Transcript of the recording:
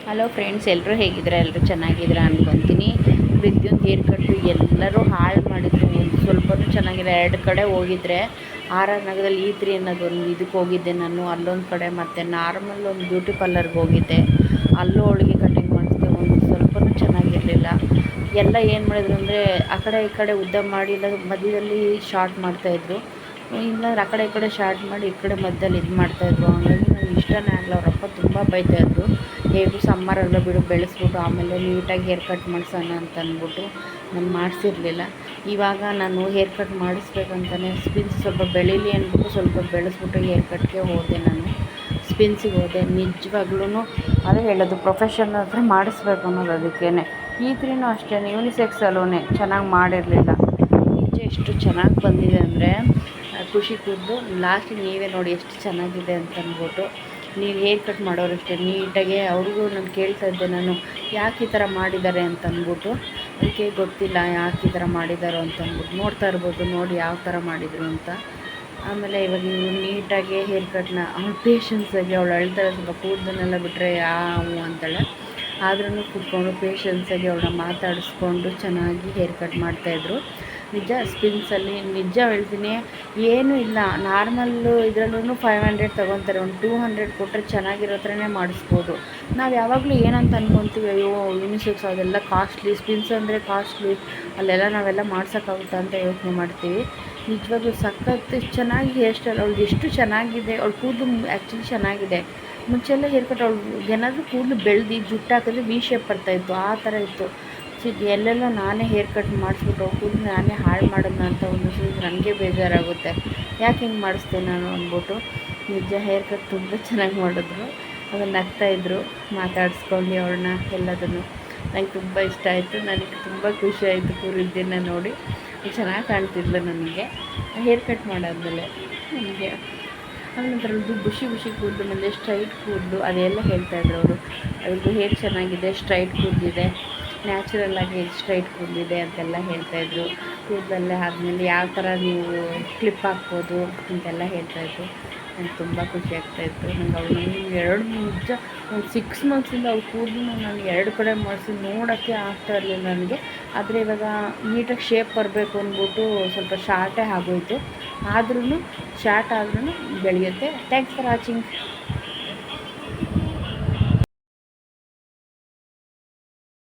Hello friends, ಎಲ್ಲರೂ ಹೇಗಿದ್ದೀರಾ? ಎಲ್ಲರೂ ಚೆನ್ನಾಗಿದ್ದೀರಾ ಅನ್ಕೊತೀನಿ. ವಿದ್ಯುತ್ ಹೇರ್ ಕಟ್ಟು ಎಲ್ಲರೂ ಹಾಳು ಮಾಡಿದ್ರು. ಒಂದು ಸ್ವಲ್ಪನೂ ಚೆನ್ನಾಗಿಲ್ಲ. 2 ಕಡೆ ಹೋಗಿದ್ರೆ ಆರ್ ಆರ್ ನಗರದಲ್ಲಿ E3 ಅನ್ನೋದೊಂದು ಇದಕ್ಕೆ ಹೋಗಿದ್ದೆ ನಾನು. ಅಲ್ಲೊಂದು ಕಡೆ ಮತ್ತು ನಾರ್ಮಲ್ ಒಂದು ಬ್ಯೂಟಿ ಪಾರ್ಲರ್ಗೆ ಹೋಗಿದ್ದೆ. ಅಲ್ಲೂ ಅವಳಿಗೆ ಕಟಿಂಗ್ ಮಾಡಿಸಿದೆ. ಒಂದು ಸ್ವಲ್ಪನೂ ಚೆನ್ನಾಗಿರಲಿಲ್ಲ. ಎಲ್ಲ ಏನು ಮಾಡಿದ್ರು ಅಂದರೆ ಆ ಕಡೆ ಈ ಕಡೆ ಉದ್ದ ಮಾಡಿ ಇಲ್ಲ ಮಧ್ಯದಲ್ಲಿ ಶಾರ್ಟ್ ಮಾಡ್ತಾಯಿದ್ರು, ಇಲ್ಲಾಂದ್ರೆ ಆ ಕಡೆ ಈ ಕಡೆ ಶಾರ್ಟ್ ಮಾಡಿ ಈ ಕಡೆ ಮಧ್ಯದಲ್ಲಿ ಇದು ಮಾಡ್ತಾಯಿದ್ರು. ಹಾಗಾಗಿ ನನಗೆ ಇಷ್ಟನೇ ಆಗಲ್ಲ. ಅವರಪ್ಪ ತುಂಬ ಬೈತಾಯಿದ್ರು, ಹೇಗೂ ಸಮ್ಮರೆಲ್ಲ ಬಿಡು ಬೆಳೆಸ್ಬಿಟ್ಟು ಆಮೇಲೆ ನೀಟಾಗಿ ಹೇರ್ ಕಟ್ ಮಾಡಿಸೋಣ ಅಂತ ಅಂದ್ಬಿಟ್ಟು ನಾನು ಮಾಡಿಸಿರಲಿಲ್ಲ. ಇವಾಗ ನಾನು ಹೇರ್ ಕಟ್ ಮಾಡಿಸ್ಬೇಕಂತಲೇ ಸ್ಪಿನ್ಸ್ ಸ್ವಲ್ಪ ಬೆಳೀಲಿ ಅಂದ್ಬಿಟ್ಟು ಸ್ವಲ್ಪ ಬೆಳೆಸ್ಬಿಟ್ಟು ಹೇರ್ ಕಟ್ಗೆ ಹೋದೆ. ನಾನು ಸ್ಪಿನ್ಸಿಗೆ ಹೋದೆ. ನಿಜವಾಗ್ಲೂ ಅದೇ ಹೇಳೋದು, ಪ್ರೊಫೆಷನಲ್ ಹತ್ರ ಮಾಡಿಸ್ಬೇಕು ಅನ್ನೋದು. ಅದಕ್ಕೇ E3 ಅಷ್ಟೇ ಯೂನಿಸೆಕ್ಸ್ ಸಲೂನೇ ಚೆನ್ನಾಗಿ ಮಾಡಿರಲಿಲ್ಲ. ನಿಜ ಎಷ್ಟು ಚೆನ್ನಾಗಿ ಬಂದಿದೆ ಅಂದರೆ ಖುಷಿ ಕೂದಲು. ಲಾಸ್ಟಿಗೆ ನೀವೇ ನೋಡಿ ಎಷ್ಟು ಚೆನ್ನಾಗಿದೆ ಅಂತ ಅಂದ್ಬಿಟ್ಟು. ನೀವು ಹೇರ್ ಕಟ್ ಮಾಡೋರು ಅಷ್ಟೇ ನೀಟಾಗೆ. ಅವ್ರಿಗೂ ನಾನು ಕೇಳ್ತಾ ಇದ್ದೆ, ನಾನು ಯಾಕೆ ಈ ಥರ ಮಾಡಿದ್ದಾರೆ ಅಂತ ಅಂದ್ಬಿಟ್ಟು. ಅದಕ್ಕೆ ಗೊತ್ತಿಲ್ಲ ಯಾಕೆ ಈ ಥರ ಮಾಡಿದ್ದಾರೋ ಅಂತ ಅಂದ್ಬಿಟ್ಟು. ನೋಡ್ತಾ ಇರ್ಬೋದು ನೋಡಿ ಯಾವ ಥರ ಮಾಡಿದರು ಅಂತ. ಆಮೇಲೆ ಇವಾಗ ಇವರು ನೀಟಾಗಿ ಹೇರ್ ಕಟ್ನ ಅವ್ಳು ಪೇಷನ್ಸಾಗಿ ಅವಳು ಅಳ್ತಾಳೆ. ಸ್ವಲ್ಪ ಕೂದಲನ್ನೆಲ್ಲ ಬಿಟ್ಟರೆ ಯಾವು ಅಂತಾಳೆ, ಆದ್ರೂ ಕೂತ್ಕೊಂಡು ಪೇಷನ್ಸಾಗಿ ಅವಳನ್ನ ಮಾತಾಡಿಸ್ಕೊಂಡು ಚೆನ್ನಾಗಿ ಹೇರ್ ಕಟ್ ಮಾಡ್ತಾಯಿದ್ರು. ನಿಜ ಸ್ಪಿನ್ಸಲ್ಲಿ ನಿಜ ಹೇಳ್ತೀನಿ, ಏನೂ ಇಲ್ಲ. ನಾರ್ಮಲ್ಲು ಇದರಲ್ಲೂ 500 ತೊಗೊತಾರೆ. ಒಂದು 200 ಕೊಟ್ಟರೆ ಚೆನ್ನಾಗಿರೋ ಥರನೇ ಮಾಡಿಸ್ಬೋದು. ನಾವು ಯಾವಾಗಲೂ ಏನಂತ ಅಂದ್ಕೊತೀವಿ, ಅಯ್ಯೋ ಯೂನಿಸೆಕ್ಸ್ ಅದೆಲ್ಲ ಕಾಸ್ಟ್ಲಿ, ಸ್ಪಿನ್ಸ್ ಅಂದರೆ ಕಾಸ್ಟ್ಲಿ, ಅಲ್ಲೆಲ್ಲ ನಾವೆಲ್ಲ ಮಾಡ್ಸೋಕ್ಕಾಗುತ್ತಾ ಅಂತ ಯೋಚನೆ ಮಾಡ್ತೀವಿ. ನಿಜವಾಗ್ಲೂ ಸಖತ್ತು ಚೆನ್ನಾಗಿ ಹೇರ್ ಸ್ಟೈಲ್ ಅವ್ಳಿಗೆ ಎಷ್ಟು ಚೆನ್ನಾಗಿದೆ. ಅವಳು ಕೂದಲು ಆ್ಯಕ್ಚುಲಿ ಚೆನ್ನಾಗಿದೆ. ಮುಂಚೆಲ್ಲ ಹೇರ್ ಕಟ್ ಅವ್ಳಿಗೆ ಏನಾದರೂ ಕೂದಲು ಬೆಳೆದು ಜುಟ್ಟು ಹಾಕಿದ್ರೆ ವಿ ಶೇಪ್ ಬರ್ತಾಯಿತ್ತು, ಆ ಥರ ಇತ್ತು. ಎಲ್ಲೆಲ್ಲ ನಾನೇ ಹೇರ್ ಕಟ್ ಮಾಡಿಸ್ಬಿಟ್ಟು ಕೂದಲು ನಾನೇ ಹಾಳು ಮಾಡೋಣ ಅಂತ ಒಂದು ನನಗೆ ಬೇಜಾರಾಗುತ್ತೆ. ಯಾಕೆ ಹಿಂಗೆ ಮಾಡಿಸ್ದೆ ನಾನು ಅಂದ್ಬಿಟ್ಟು. ನಿಜ ಹೇರ್ ಕಟ್ ತುಂಬ ಚೆನ್ನಾಗಿ ಮಾಡಿದ್ರು. ಅದನ್ನು ನಗ್ತಾಯಿದ್ರು ಮಾತಾಡಿಸ್ಕೊಂಡು ಅವ್ಳನ್ನ ಎಲ್ಲದನ್ನು. ನನಗೆ ತುಂಬ ಇಷ್ಟ ಆಯಿತು. ನನಗೆ ತುಂಬ ಖುಷಿ ಆಯಿತು ಕೂರಿದ್ದನ್ನು ನೋಡಿ. ಚೆನ್ನಾಗಿ ಕಾಣ್ತಿದ್ಲು ನನಗೆ ಹೇರ್ ಕಟ್ ಮಾಡಾದ್ಮೇಲೆ. ನನಗೆ ಆನಂತರದ್ದು ಖುಷಿ ಕೂದಲು ಮೇಲೆ ಸ್ಟ್ರೈಟ್ ಕೂದಲು ಅದೆಲ್ಲ ಹೇಳ್ತಾಯಿದ್ರು ಅವರು. ಅವ್ರದ್ದು ಹೇರ್ ಚೆನ್ನಾಗಿದೆ, ಸ್ಟ್ರೈಟ್ ಕೂದಲಿದೆ, ನ್ಯಾಚುರಲ್ಲಾಗಿ ಸ್ಟ್ರೈಟ್ ಕೂದಲಿದೆ ಅಂತೆಲ್ಲ ಹೇಳ್ತಾಯಿದ್ರು. ಕೂದಲಲ್ಲೇ ಆದಮೇಲೆ ಯಾವ ಥರ ನೀವು ಕ್ಲಿಪ್ ಹಾಕ್ಬೋದು ಅಂತೆಲ್ಲ ಹೇಳ್ತಾಯಿದ್ರು. ನನಗೆ ತುಂಬ ಖುಷಿ ಆಗ್ತಾಯಿತ್ತು. ನಂಗೆ ಅವಳು ನಿಜ ಒಂದು 6 ಮಂತ್ಸಿಂದ ಅವ್ಳ ಕೂದಲನ್ನ ನಾನು 2 ಕಡೆ ಮಾಡಿಸಿ ನೋಡೋಕ್ಕೆ ಆಗ್ತಾ ಇರಲಿಲ್ಲ ನನಗೆ. ಆದರೆ ಇವಾಗ ನೀಟಾಗಿ ಶೇಪ್ ಬರಬೇಕು ಅಂದ್ಬಿಟ್ಟು ಸ್ವಲ್ಪ ಶಾರ್ಟೇ ಆಗೋಯಿತು. ಆದ್ರೂ ಶಾರ್ಟ್ ಆದ್ರೂ ಬೆಳೆಯುತ್ತೆ. Thanks for watching.